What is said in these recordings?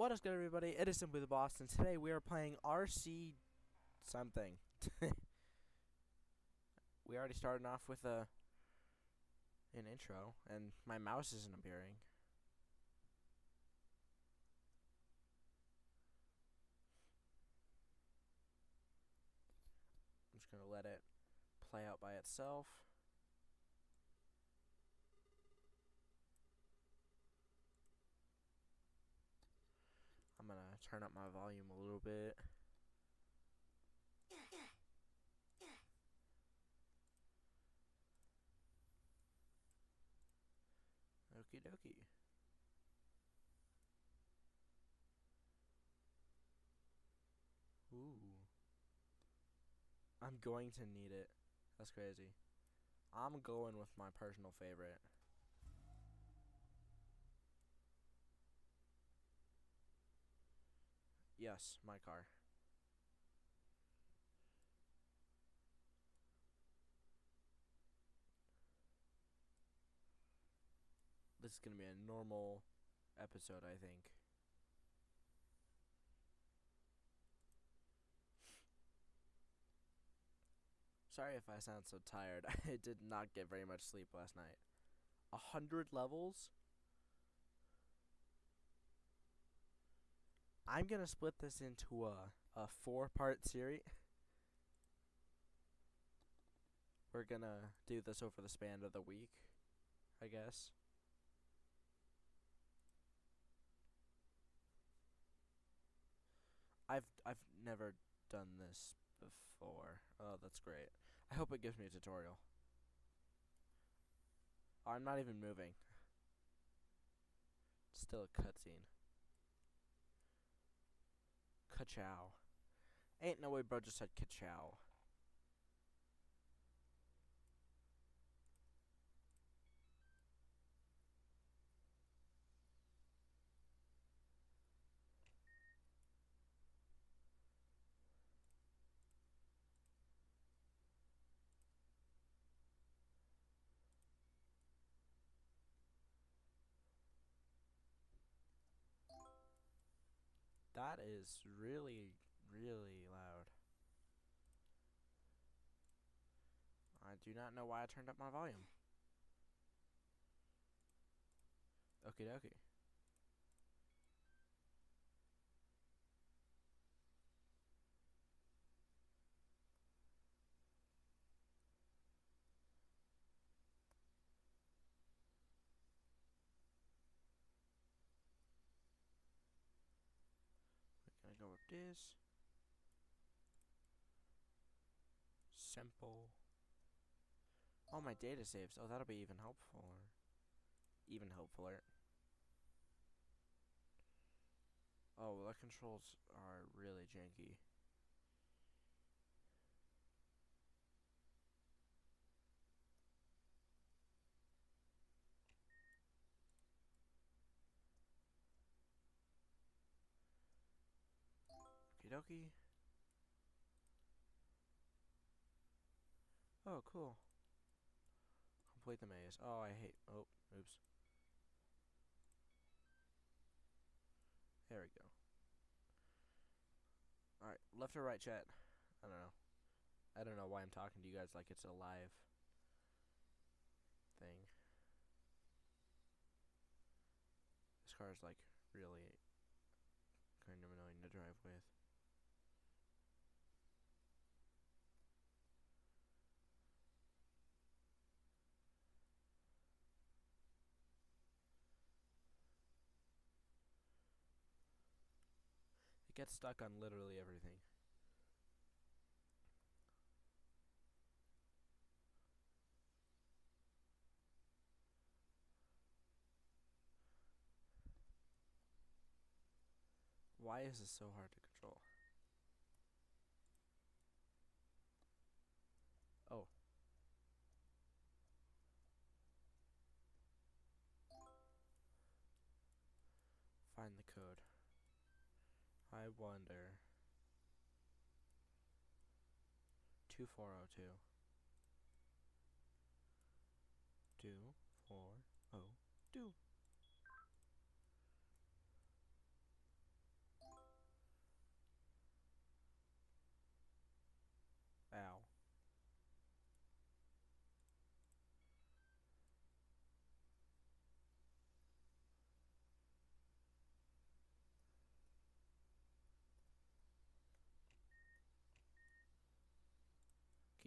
What is good, everybody? It is Simply the Boss, and today we are playing RC something. We already started off with an intro, and my mouse isn't appearing. I'm just gonna let it play out by itself. I'm gonna turn up my volume a little bit. Okie dokie. Ooh. I'm going to need it. That's crazy. I'm going with my personal favorite. Yes, my car. This is gonna be a normal episode, I think. Sorry if I sound so tired. I did not get very much sleep last night. 100 levels? I'm gonna split this into a 4-part series. We're gonna do this over the span of the week, I guess. I've never done this before. Oh, that's great. I hope it gives me a tutorial. Oh, I'm not even moving. It's still a cutscene. Ka-chow. Ain't no way bro just said ka-chow. That is really, really loud. I do not know why I turned up my volume. Okie dokie. We're gonna go with this. Simple. Oh, my data saves. Oh, that'll be even helpful. Even helpfuler. Oh, well, the controls are really janky. Okie dokie. Oh, cool. Complete the maze. Oh, I hate. Oh, oops. There we go. Alright, left or right, chat? I don't know. I don't know why I'm talking to you guys like it's a live thing. This car is like really kind of annoying to drive with. It gets stuck on literally everything. Why is this so hard to control? Oh. Find the code. I wonder. 2402. 2402.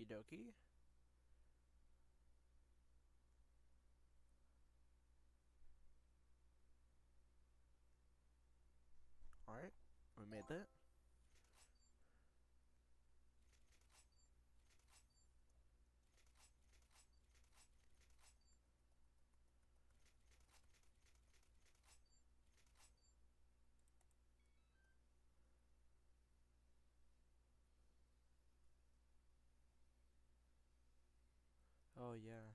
Okie dokie. Alright, we made that. Oh yeah.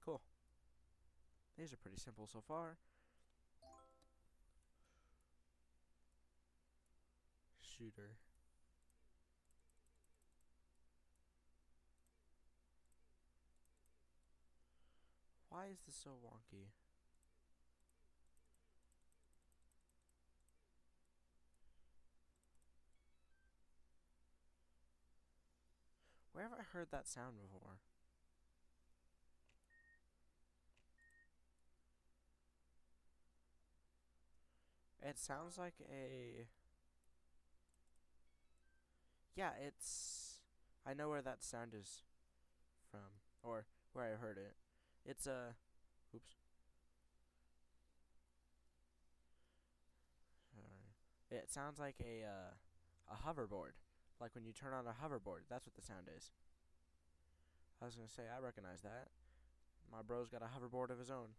Cool. These are pretty simple so far. Shooter. Why is this so wonky? Where have I heard that sound before? It sounds like a... Yeah, it's... I know where that sound is from. Or where I heard it. It's a... Oops. Sorry. It sounds like a hoverboard. Like when you turn on a hoverboard. That's what the sound is. I was gonna say, I recognize that. My bro's got a hoverboard of his own.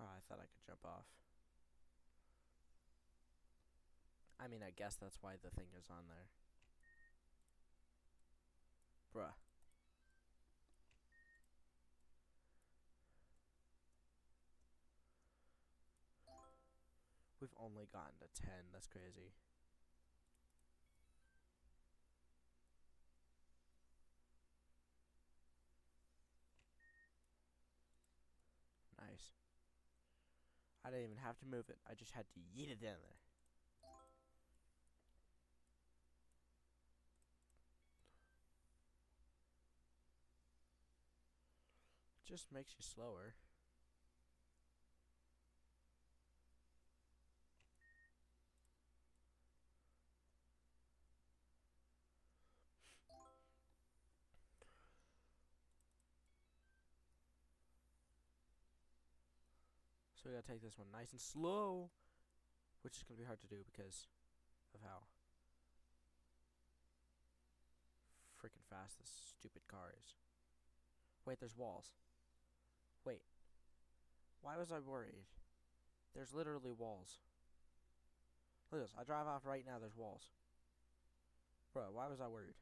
Oh, I thought I could jump off. I mean, I guess that's why the thing is on there. Bruh. We've only gotten to 10. That's crazy. Nice. I didn't even have to move it. I just had to yeet it in there. Just makes you slower. So we gotta take this one nice and slow, which is gonna be hard to do because of how freaking fast this stupid car is. Wait, there's walls. Wait. Why was I worried? There's literally walls. Look at this. I drive off right now, there's walls. Bro, why was I worried?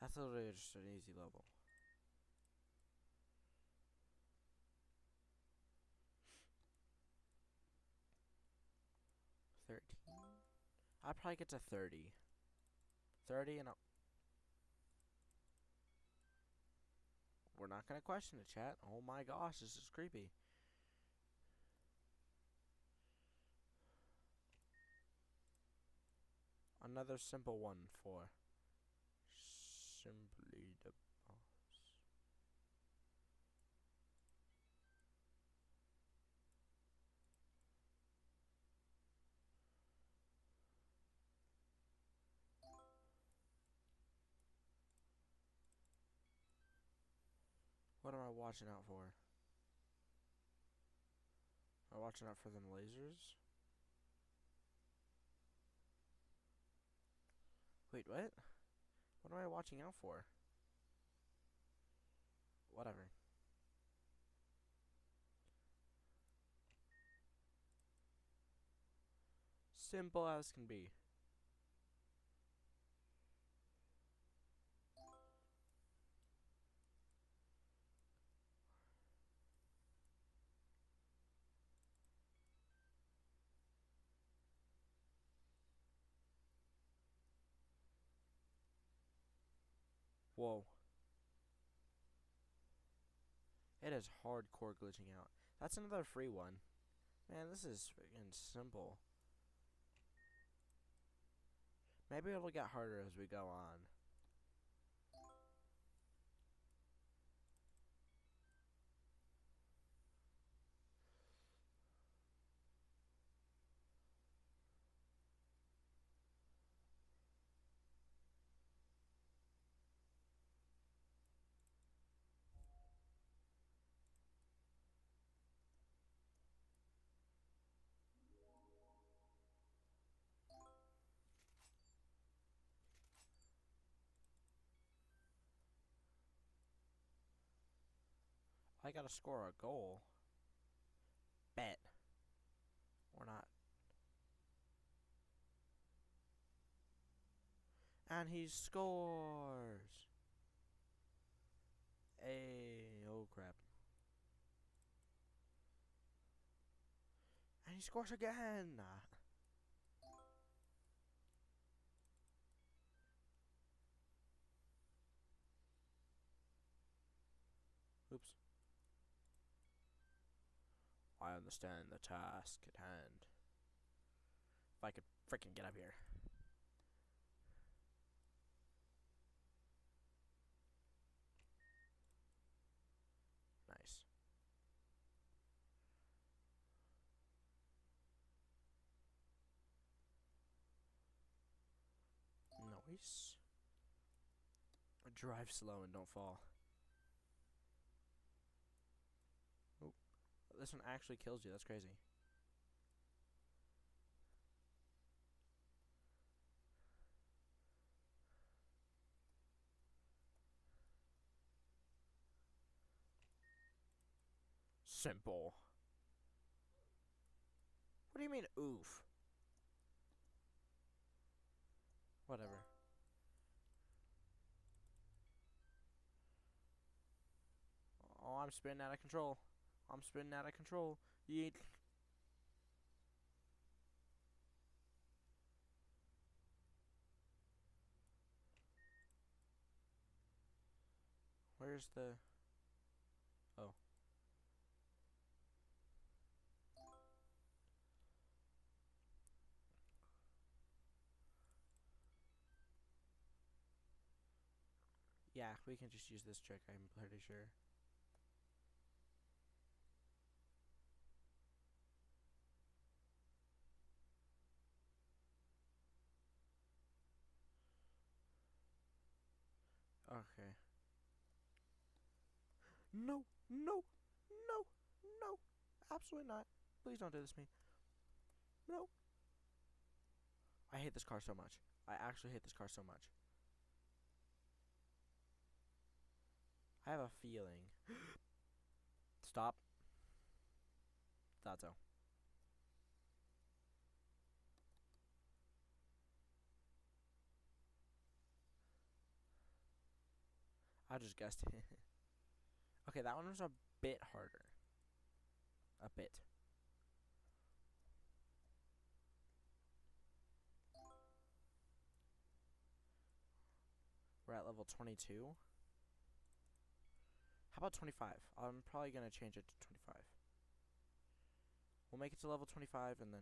That's literally just an easy level. I'd probably get to 30. 30 and we're not gonna question it, chat. Oh my gosh, this is creepy. Another simple one for Simply the Boss. What am I watching out for? Am I watching out for them lasers? Wait, what? What am I watching out for? Whatever. Simple as can be. Whoa. It is hardcore glitching out. That's another free one. Man, this is freaking simple. Maybe it'll get harder as we go on. I gotta score a goal. Bet. Or not. And he scores! Oh crap. And he scores again! Oops. I understand the task at hand. If I could freaking get up here. Nice. Nice. Drive slow and don't fall. Oh, this one actually kills you. That's crazy. Simple. What do you mean, oof? Whatever. Oh, I'm spinning out of control. I'm spinning out of control. Yeet. Where's the... Oh. Yeah, we can just use this trick, I'm pretty sure. Okay. No, no, no, no. Absolutely not. Please don't do this to me. No. I hate this car so much. I actually hate this car so much. I have a feeling. Stop. Thought so. I just guessed. Okay, that one was a bit harder. A bit. We're at level 22. How about 25? I'm probably going to change it to 25. We'll make it to level 25 and then...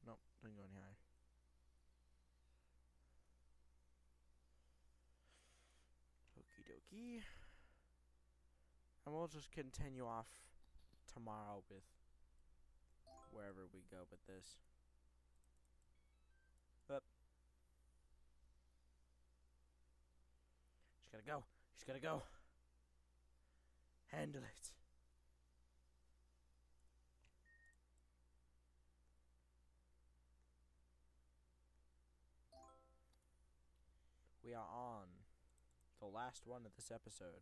Nope, doesn't go any higher. Okie dokie. And we'll just continue off tomorrow with wherever we go with this. Up. Just gotta go. Just gotta go. Handle it. We are on the last one of this episode.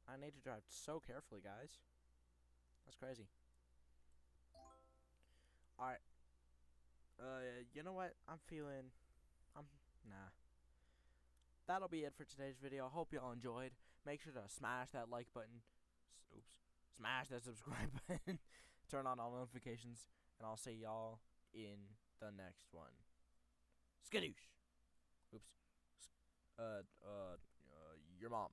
I need to drive so carefully, guys. That's crazy. Alright. You know what? I'm feeling... Nah. that'll be it for today's video. I hope y'all enjoyed. Make sure to smash that like button. Smash that subscribe button. Turn on all notifications. And I'll see y'all in the next one. Skadoosh. Oops. Your mom.